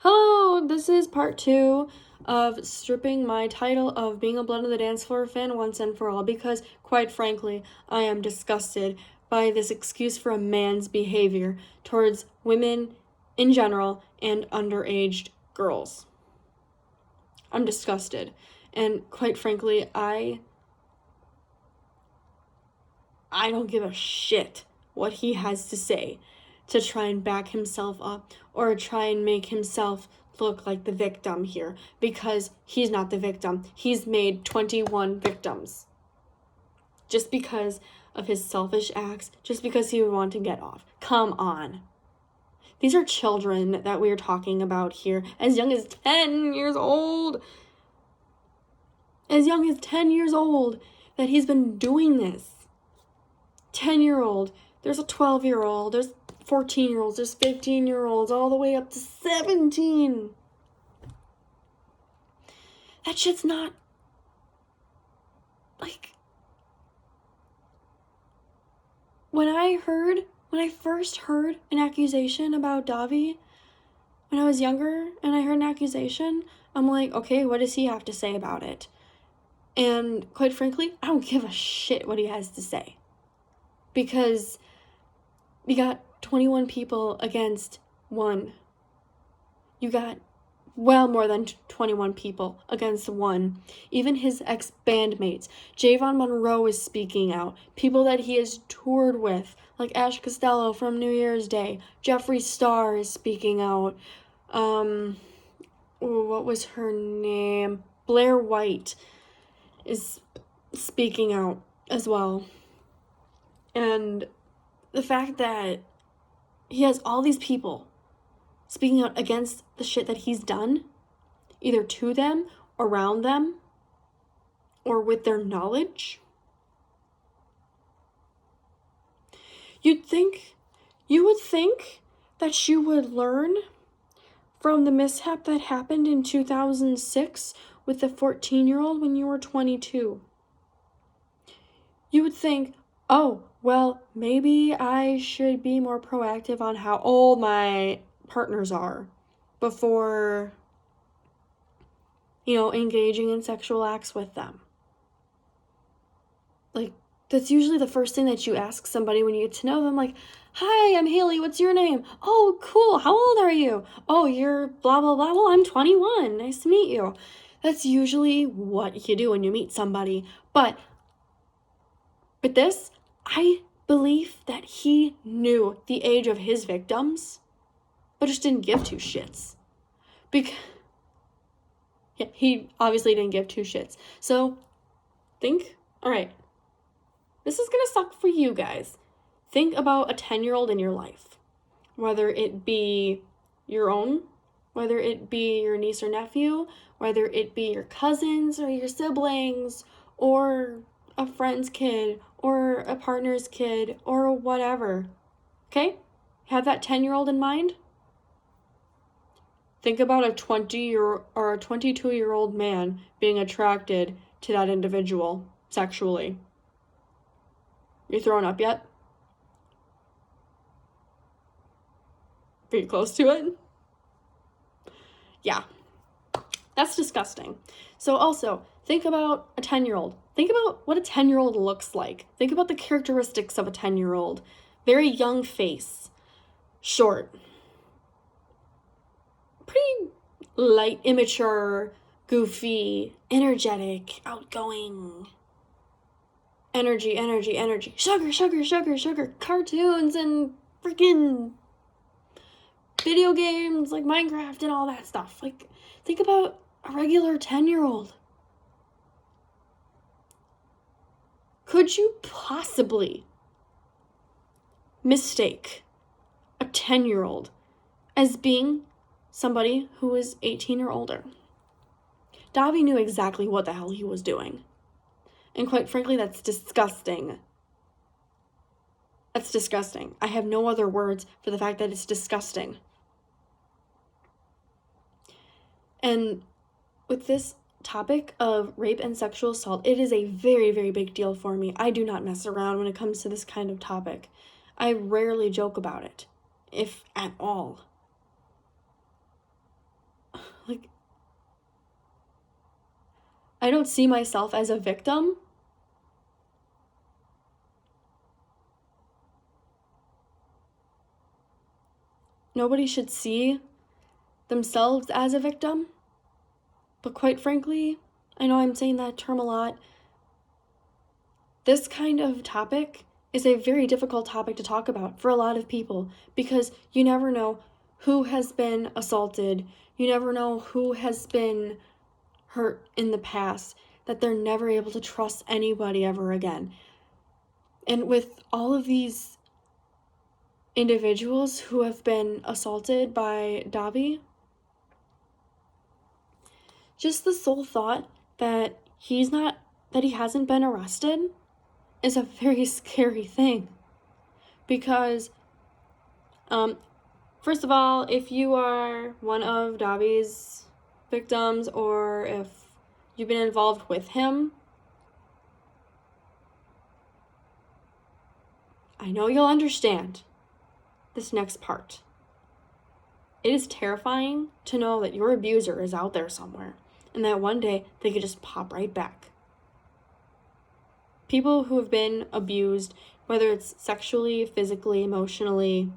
Hello, this is part 2 of stripping my title of being a Blood on the Dance Floor fan once and for all because, quite frankly, I am disgusted by this excuse for a man's behavior towards women in general and underage girls. I'm disgusted. And quite frankly, I don't give a shit what he has to say to try and back himself up or try and make himself look like the victim here, because he's not the victim. He's made 21 victims just because of his selfish acts, just because he would want to get off. Come on. These are children that we are talking about here, as young as 10 years old. As young as 10 years old that he's been doing this. 10-year-old, there's a 12-year-old, there's 14-year-olds, there's 15-year-olds, all the way up to 17. That shit's not, like, when I first heard an accusation about Dahvie, when I was younger, and I heard an accusation, I'm like, okay, what does he have to say about it? And quite frankly, I don't give a shit what he has to say. Because you got 21 people against one. You got well more than 21 people against one. Even his ex-bandmates. Javon Monroe is speaking out. People that he has toured with, like Ash Costello from New Year's Day. Jeffree Star is speaking out. What was her name? Blair White is speaking out as well. And the fact that he has all these people speaking out against the shit that he's done, either to them, around them, or with their knowledge. You would think that she would learn from the mishap that happened in 2006 with the 14-year-old when you were 22. You would think, oh, well, maybe I should be more proactive on how old my partners are before, engaging in sexual acts with them. Like, that's usually the first thing that you ask somebody when you get to know them. Like, hi, I'm Haley. What's your name? Oh, cool. How old are you? Oh, you're blah, blah, blah. Well, I'm 21. Nice to meet you. That's usually what you do when you meet somebody. But with this, I believe that he knew the age of his victims, but just didn't give two shits. He obviously didn't give two shits. So, alright, this is gonna suck for you guys. Think about a 10-year-old in your life. Whether it be your own, whether it be your niece or nephew, whether it be your cousins or your siblings, or a friend's kid, or a partner's kid, or whatever. Okay? Have that 10-year-old in mind. Think about a 20-year or a 22-year-old man being attracted to that individual sexually. You throwing up yet? Are you close to it? Yeah. That's disgusting. So also, think about a 10-year-old. Think about what a 10-year-old looks like. Think about the characteristics of a 10-year-old. Very young face. Short. Pretty light, immature, goofy, energetic, outgoing. Energy. Sugar. Cartoons and freaking video games like Minecraft and all that stuff. Like, think about a regular 10-year-old. Could you possibly mistake a 10-year-old as being somebody who is 18 or older? Dahvie knew exactly what the hell he was doing. And quite frankly, that's disgusting. That's disgusting. I have no other words for the fact that it's disgusting. And with this topic of rape and sexual assault, it is a very, very big deal for me. I do not mess around when it comes to this kind of topic. I rarely joke about it, if at all. Like, I don't see myself as a victim. Nobody should see themselves as a victim. But quite frankly, I know I'm saying that term a lot. This kind of topic is a very difficult topic to talk about for a lot of people because you never know who has been assaulted. You never know who has been hurt in the past, that they're never able to trust anybody ever again. And with all of these individuals who have been assaulted by Dahvie, just the sole thought that he hasn't been arrested is a very scary thing. Because, first of all, if you are one of Dahvie's victims or if you've been involved with him, I know you'll understand this next part. It is terrifying to know that your abuser is out there somewhere and that one day they could just pop right back. People who have been abused, whether it's sexually, physically, emotionally,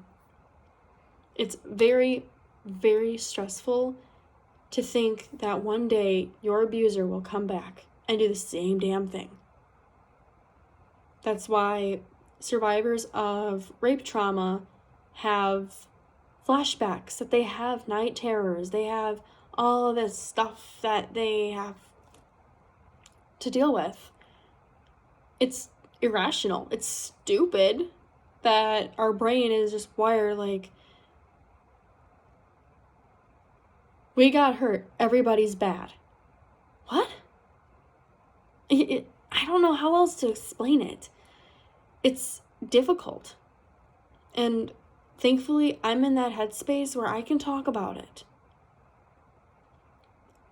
it's very, very stressful to think that one day your abuser will come back and do the same damn thing. That's why survivors of rape trauma have flashbacks, that they have night terrors, they have all of this stuff that they have to deal with. It's irrational. It's stupid that our brain is just wired like, we got hurt, everybody's bad. What? I don't know how else to explain it. It's difficult. And thankfully, I'm in that headspace where I can talk about it.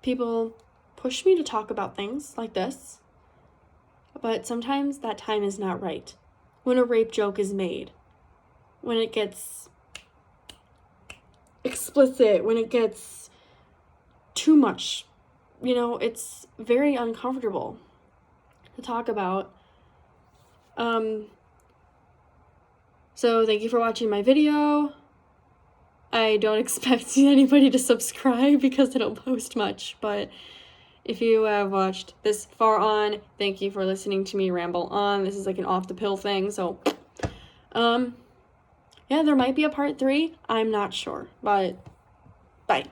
People push me to talk about things like this, but sometimes that time is not right. When a rape joke is made, when it gets explicit, when it gets too much, it's very uncomfortable to talk about. So thank you for watching my video. I don't expect anybody to subscribe because I don't post much, but if you have watched this far on, thank you for listening to me ramble on. This is like an off the pill thing, so yeah, there might be a part 3. I'm not sure, but bye.